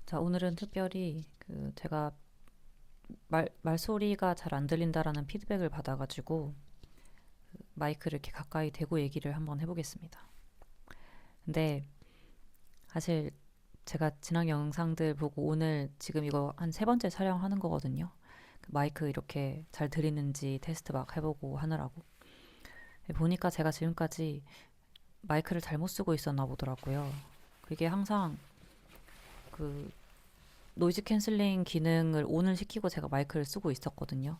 자, 오늘은 특별히 제가 말소리가 잘 안 들린다라는 피드백을 받아가지고 마이크를 이렇게 가까이 대고 얘기를 한번 해보겠습니다. 근데 사실 제가 지난 영상들 보고 오늘 지금 이거 한 세 번째 촬영하는 거거든요. 그 마이크 이렇게 잘 들리는지 테스트 막 해보고 하느라고. 보니까 제가 지금까지 마이크를 잘못 쓰고 있었나 보더라고요. 그게 항상 그 노이즈 캔슬링 기능을 온을 시키고 제가 마이크를 쓰고 있었거든요.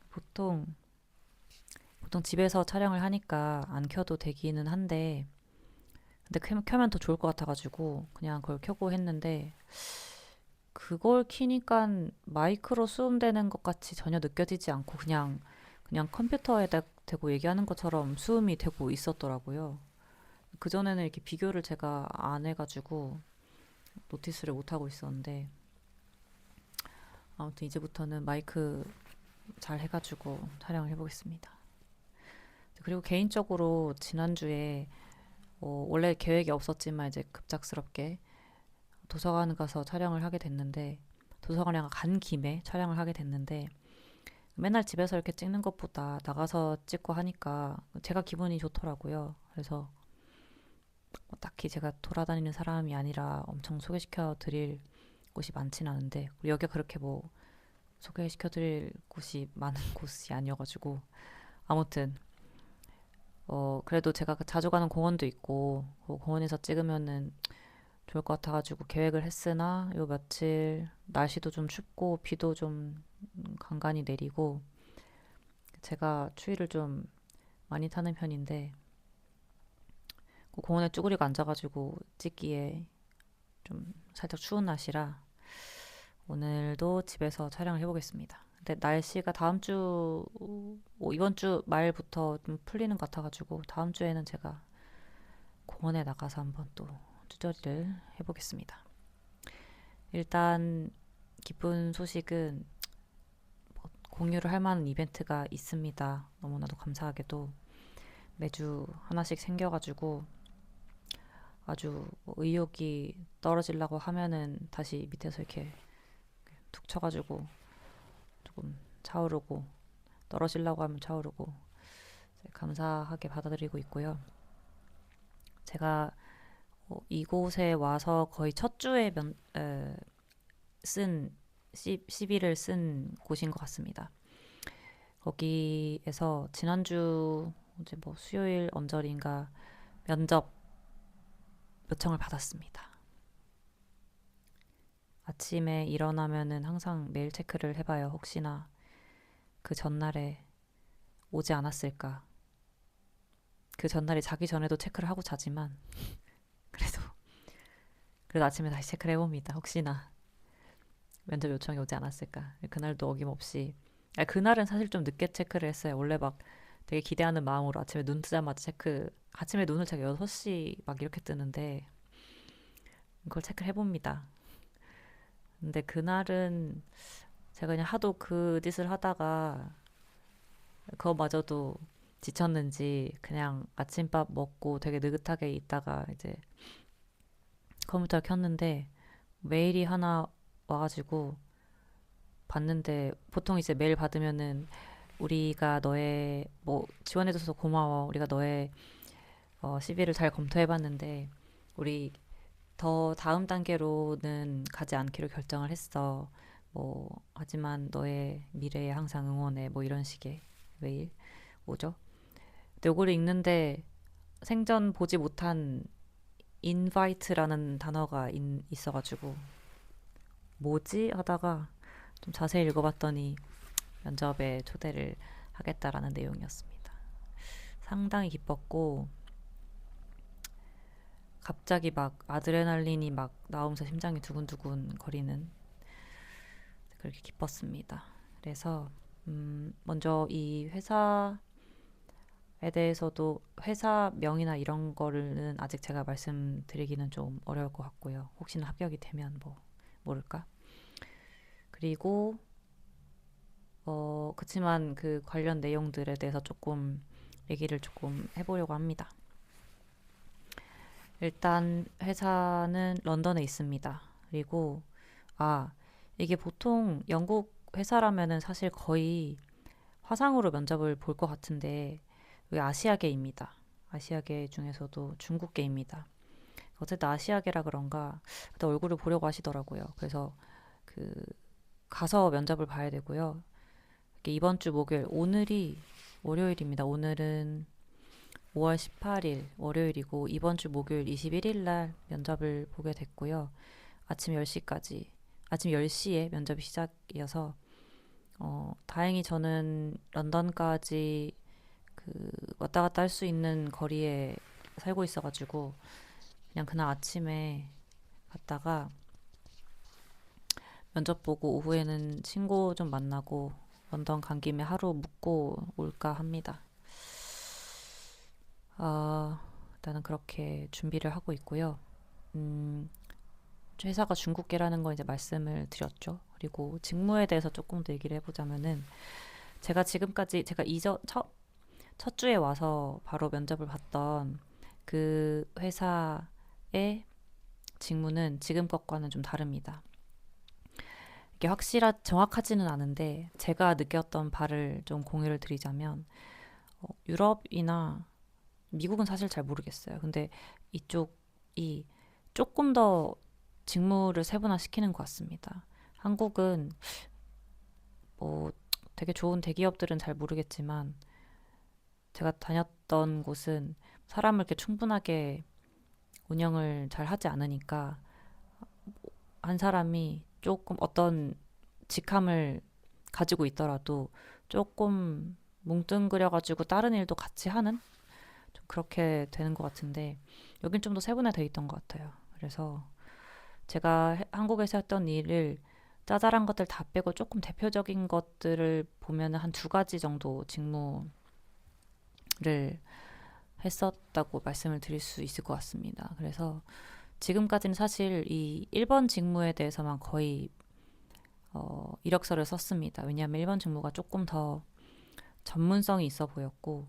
보통 보통 집에서 촬영을 하니까 안 켜도 되기는 한데 근데 켜면 더 좋을 것 같아가지고 그냥 그걸 켜고 했는데 그걸 키니까 마이크로 수음되는 것 같이 전혀 느껴지지 않고 그냥 컴퓨터에다 대고 얘기하는 것처럼 수음이 되고 있었더라고요. 그전에는 이렇게 비교를 제가 안 해가지고 노티스를 못 하고 있었는데 아무튼 이제부터는 마이크 잘 해가지고 촬영을 해보겠습니다. 그리고 개인적으로 지난주에 원래 계획이 없었지만 이제 급작스럽게 도서관 가서 촬영을 하게 됐는데 도서관에 간 김에 촬영을 하게 됐는데 맨날 집에서 이렇게 찍는 것보다 나가서 찍고 하니까 제가 기분이 좋더라고요. 그래서 뭐 딱히 제가 돌아다니는 사람이 아니라 엄청 소개시켜 드릴 곳이 많진 않은데 여기가 그렇게 뭐 소개시켜 드릴 곳이 많은 곳이 아니어가지고 아무튼 그래도 제가 자주 가는 공원도 있고 그 공원에서 찍으면은 좋을 것 같아가지고 계획을 했으나 요 며칠 날씨도 좀 춥고 비도 좀 간간히 내리고 제가 추위를 좀 많이 타는 편인데 그 공원에 쭈그리고 앉아가지고 찍기에 좀 살짝 추운 날씨라 오늘도 집에서 촬영을 해보겠습니다. 근데 날씨가 다음 주, 이번 주 말부터 좀 풀리는 것 같아가지고 다음 주에는 제가 공원에 나가서 한번 또 쭈저리를 해보겠습니다. 일단 기쁜 소식은 공유를 할 만한 이벤트가 있습니다. 너무나도 감사하게도 매주 하나씩 생겨가지고 아주 의욕이 떨어지려고 하면은 다시 밑에서 이렇게 툭 쳐가지고 조금 차오르고 떨어지려고 하면 차오르고 감사하게 받아들이고 있고요. 제가 이곳에 와서 거의 첫 주에 쓴 CV를 쓴 곳인 것 같습니다. 거기에서 지난주 이제 뭐 수요일 언저리인가 면접 요청을 받았습니다. 아침에 일어나면은 항상 메일 체크를 해봐요. 혹시나 그 전날에 오지 않았을까. 그 전날이 자기 전에도 체크를 하고 자지만 그래도 그래도 아침에 다시 체크를 해봅니다. 혹시나 면접 요청이 오지 않았을까. 그날도 어김없이 그날은 사실 좀 늦게 체크를 했어요. 원래 막 되게 기대하는 마음으로 아침에 눈 뜨자마자 아침에 눈을 제가 6시 막 이렇게 뜨는데 그걸 체크를 해봅니다. 근데 그날은 제가 그냥 하도 그 짓을 하다가 그거마저도 지쳤는지 그냥 아침밥 먹고 되게 느긋하게 있다가 이제 컴퓨터를 켰는데 메일이 하나 와가지고 봤는데 보통 이제 메일 받으면은 우리가 너의 뭐 지원해줘서 고마워. 우리가 너의 CV를 잘 검토해봤는데 우리 더 다음 단계로는 가지 않기로 결정을 했어. 뭐 하지만 너의 미래에 항상 응원해. 뭐 이런 식의 메일 오죠. 근데 요거를 읽는데 생전 보지 못한 invite라는 단어가 있어가지고 뭐지 하다가 좀 자세히 읽어봤더니 면접에 초대를 하겠다라는 내용이었습니다. 상당히 기뻤고 갑자기 막 아드레날린이 막 나오면서 심장이 두근두근 거리는 그렇게 기뻤습니다. 그래서 먼저 이 회사에 대해서도 회사명이나 이런 거는 아직 제가 말씀드리기는 좀 어려울 것 같고요. 혹시나 합격이 되면 뭐 모를까? 그리고 그치만 그 관련 내용들에 대해서 조금 얘기를 조금 해보려고 합니다. 일단 회사는 런던에 있습니다. 그리고 아, 이게 보통 영국 회사라면은 사실 거의 화상으로 면접을 볼 것 같은데, 여기 아시아계입니다. 아시아계 중에서도 중국계입니다. 어쨌든 아시아계라 그런가, 그때 얼굴을 보려고 하시더라고요. 그래서 그, 가서 면접을 봐야 되고요. 이게 이번 주 목요일, 오늘이 월요일입니다. 오늘은 5월 18일 월요일이고, 이번 주 목요일 21일 날 면접을 보게 됐고요. 아침 10시까지, 아침 10시에 면접이 시작이어서, 다행히 저는 런던까지 왔다 갔다 할 수 있는 거리에 살고 있어가지고 그냥 그날 아침에 갔다가 면접 보고 오후에는 친구 좀 만나고 런던 간 김에 하루 묵고 올까 합니다. 일단은 그렇게 준비를 하고 있고요. 음, 회사가 중국계라는 거 이제 말씀을 드렸죠. 그리고 직무에 대해서 조금 더 얘기를 해보자면은 제가 지금까지 제가 첫 주에 와서 바로 면접을 봤던 그 회사의 직무는 지금 것과는 좀 다릅니다. 이게 정확하지는 않은데 제가 느꼈던 바를 좀 공유를 드리자면 유럽이나 미국은 사실 잘 모르겠어요. 근데 이쪽이 조금 더 직무를 세분화시키는 것 같습니다. 한국은 뭐 되게 좋은 대기업들은 잘 모르겠지만 제가 다녔던 곳은 사람을 이렇게 충분하게 운영을 잘 하지 않으니까 한 사람이 조금 어떤 직함을 가지고 있더라도 조금 뭉뚱그려가지고 다른 일도 같이 하는 좀 그렇게 되는 것 같은데 여긴 좀 더 세분화되어 있던 것 같아요. 그래서 제가 한국에서 했던 일을 짜잘한 것들 다 빼고 조금 대표적인 것들을 보면 한 두 가지 정도 직무를 했었다고 말씀을 드릴 수 있을 것 같습니다. 그래서 지금까지는 사실 이 1번 직무에 대해서만 거의 이력서를 썼습니다. 왜냐하면 1번 직무가 조금 더 전문성이 있어 보였고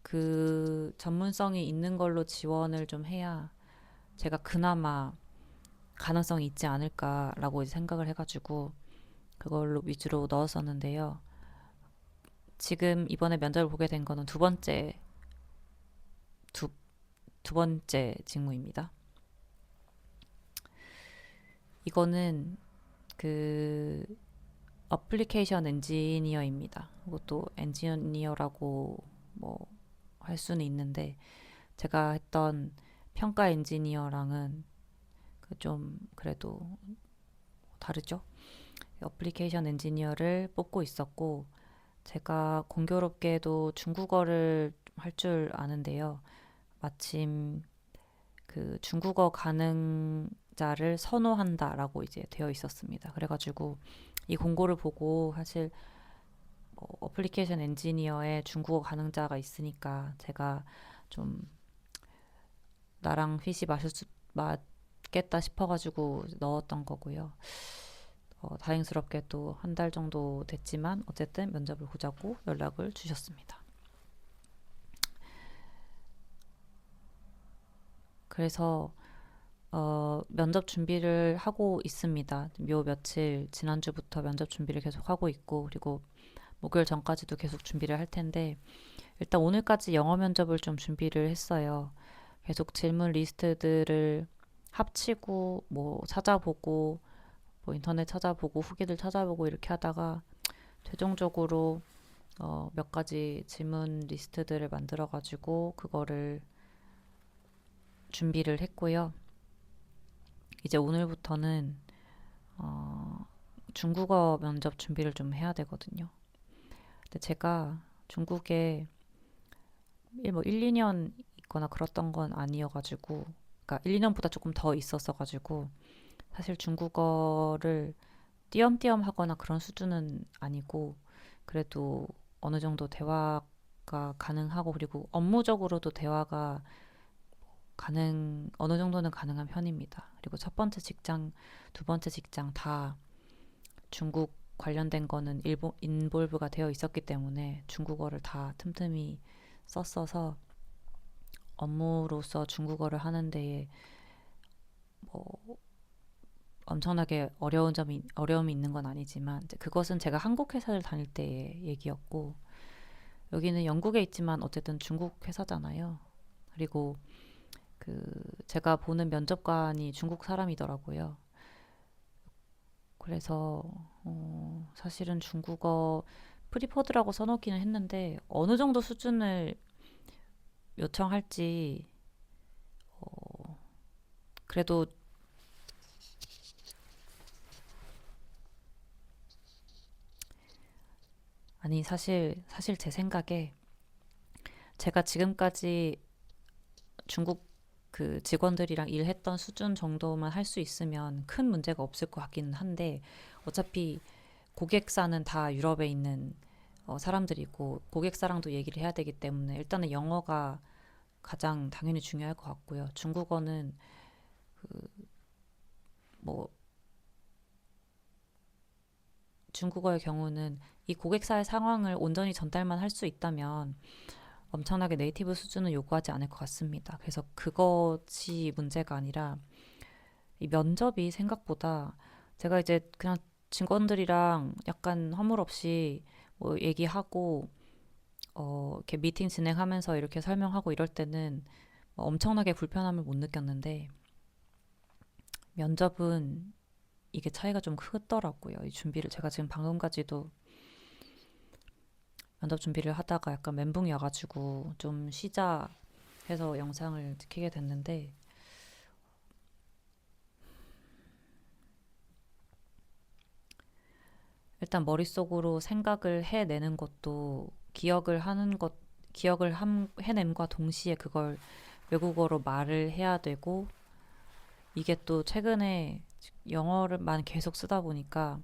그 전문성이 있는 걸로 지원을 좀 해야 제가 그나마 가능성이 있지 않을까라고 이제 생각을 해가지고 그걸로 위주로 넣었었는데요. 지금 이번에 면접을 보게 된 거는 두, 두 번째 직무입니다. 이거는 그 어플리케이션 엔지니어입니다. 이것도 엔지니어라고 뭐 할 수는 있는데 제가 했던 평가 엔지니어랑은 그 좀 그래도 다르죠. 어플리케이션 엔지니어를 뽑고 있었고 제가 공교롭게도 중국어를 할 줄 아는데요. 마침 그 중국어 가능자를 선호한다라고 이제 되어 있었습니다. 그래가지고 이 공고를 보고 사실 어플리케이션 엔지니어에 중국어 가능자가 있으니까 제가 좀 나랑 핏이 맞겠다 싶어가지고 넣었던 거고요. 다행스럽게 또 한 달 정도 됐지만 어쨌든 면접을 보자고 연락을 주셨습니다. 그래서 면접 준비를 하고 있습니다. 요 며칠 지난주부터 면접 준비를 계속 하고 있고 그리고 목요일 전까지도 계속 준비를 할 텐데 일단 오늘까지 영어 면접을 좀 준비를 했어요. 계속 질문 리스트들을 합치고 뭐 찾아보고 뭐 인터넷 찾아보고 후기들 찾아보고 이렇게 하다가 최종적으로 몇 가지 질문 리스트들을 만들어 가지고 그거를 준비를 했고요. 이제 오늘부터는 어, 중국어 면접 준비를 좀 해야 되거든요. 근데 제가 중국에 뭐 1, 2년 있거나 그랬던 건 아니어가지고 그러니까 1, 2년보다 조금 더 있었어가지고 사실 중국어를 띄엄띄엄 하거나 그런 수준은 아니고 그래도 어느 정도 대화가 가능하고 그리고 업무적으로도 대화가 어느 정도는 가능한 편입니다. 그리고 첫 번째 직장, 두 번째 직장 다 중국 관련된 거는 인볼브가 되어 있었기 때문에 중국어를 다 틈틈이 썼어서 업무로서 중국어를 하는 데에 뭐 엄청나게 어려움이 있는 건 아니지만 이제 그것은 제가 한국 회사를 다닐 때의 얘기였고 여기는 영국에 있지만 어쨌든 중국 회사잖아요. 그리고 그 제가 보는 면접관이 중국 사람이더라고요. 그래서 사실은 중국어 프리퍼드라고 써놓기는 했는데 어느 정도 수준을 요청할지 그래도 아니 사실 제 생각에 제가 지금까지 중국 그 직원들이랑 일했던 수준 정도만 할 수 있으면 큰 문제가 없을 것 같기는 한데 어차피 고객사는 다 유럽에 있는 사람들이고 고객사랑도 얘기를 해야 되기 때문에 일단은 영어가 가장 당연히 중요할 것 같고요. 중국어는 뭐 중국어의 경우는 이 고객사의 상황을 온전히 전달만 할 수 있다면 엄청나게 네이티브 수준은 요구하지 않을 것 같습니다. 그래서 그것이 문제가 아니라 이 면접이 생각보다 제가 이제 그냥 직원들이랑 약간 허물 없이 뭐 얘기하고 이렇게 미팅 진행하면서 이렇게 설명하고 이럴 때는 뭐 엄청나게 불편함을 못 느꼈는데 면접은 이게 차이가 좀 크더라고요. 이 준비를 제가 지금 방금까지도 면접 준비를 하다가 약간 멘붕이 와가지고 좀 쉬자 해서 영상을 켜게 됐는데 일단 머릿속으로 생각을 해내는 것도 해냄과 동시에 그걸 외국어로 말을 해야 되고 이게 또 최근에 영어를만 계속 쓰다 보니까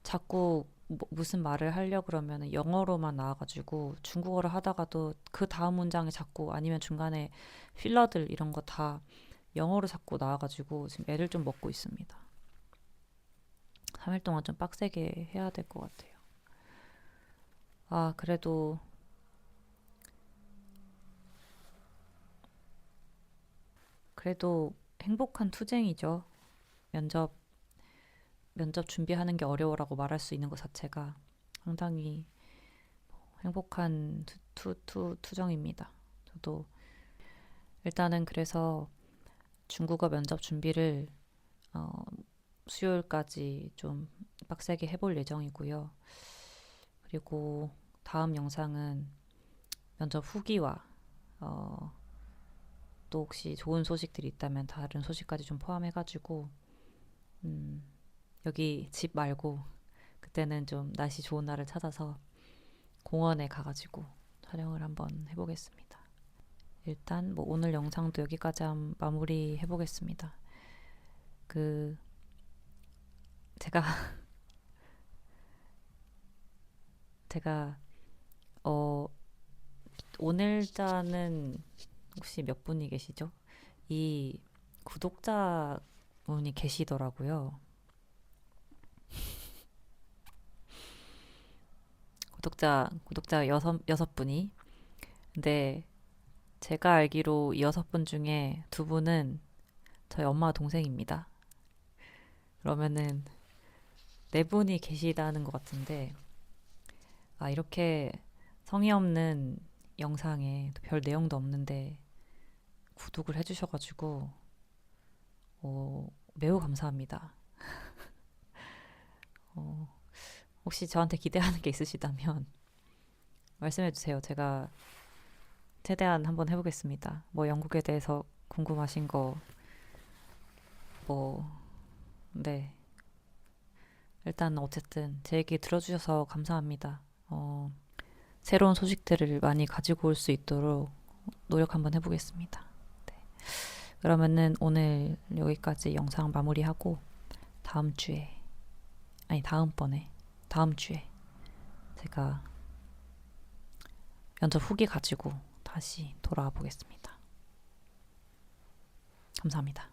자꾸 무슨 말을 하려 그러면 영어로만 나와가지고 중국어를 하다가도 그 다음 문장에 자꾸 아니면 중간에 필러들 이런 거 다 영어로 자꾸 나와가지고 지금 애를 좀 먹고 있습니다. 3일 동안 좀 빡세게 해야 될 것 같아요. 아, 그래도 행복한 투쟁이죠. 면접, 면접 준비하는 게 어려워라고 말할 수 있는 것 자체가 상당히 행복한 투정입니다. 저도 일단은 그래서 중국어 면접 준비를 어, 수요일까지 좀 빡세게 해볼 예정이고요. 그리고 다음 영상은 면접 후기와 어, 또 혹시 좋은 소식들이 있다면 다른 소식까지 좀 포함해가지고 음, 여기 집 말고 그때는 좀 날씨 좋은 날을 찾아서 공원에 가가지고 촬영을 한번 해보겠습니다. 일단 뭐 오늘 영상도 여기까지 마무리 해보겠습니다. 그 제가 제가 어 오늘자는 혹시 몇 분이 계시죠? 이 구독자분이 계시더라고요. 구독자 여섯 분이. 근데 제가 알기로 이 6분 중에 2분은 저희 엄마 동생입니다. 그러면은 4분이 계시다는 것 같은데 아 이렇게 성의 없는 영상에 별 내용도 없는데 구독을 해주셔가지고 매우 감사합니다. 어, 혹시 저한테 기대하는 게 있으시다면 말씀해주세요. 제가 최대한 한번 해보겠습니다. 뭐 영국에 대해서 궁금하신 거, 뭐, 네. 일단 어쨌든 제 얘기 들어주셔서 감사합니다. 새로운 소식들을 많이 가지고 올 수 있도록 노력 한번 해보겠습니다. 네. 그러면은 오늘 여기까지 영상 마무리하고 다음 주에, 아니 다음 주에 제가 면접 후기 가지고 다시 돌아와 보겠습니다. 감사합니다.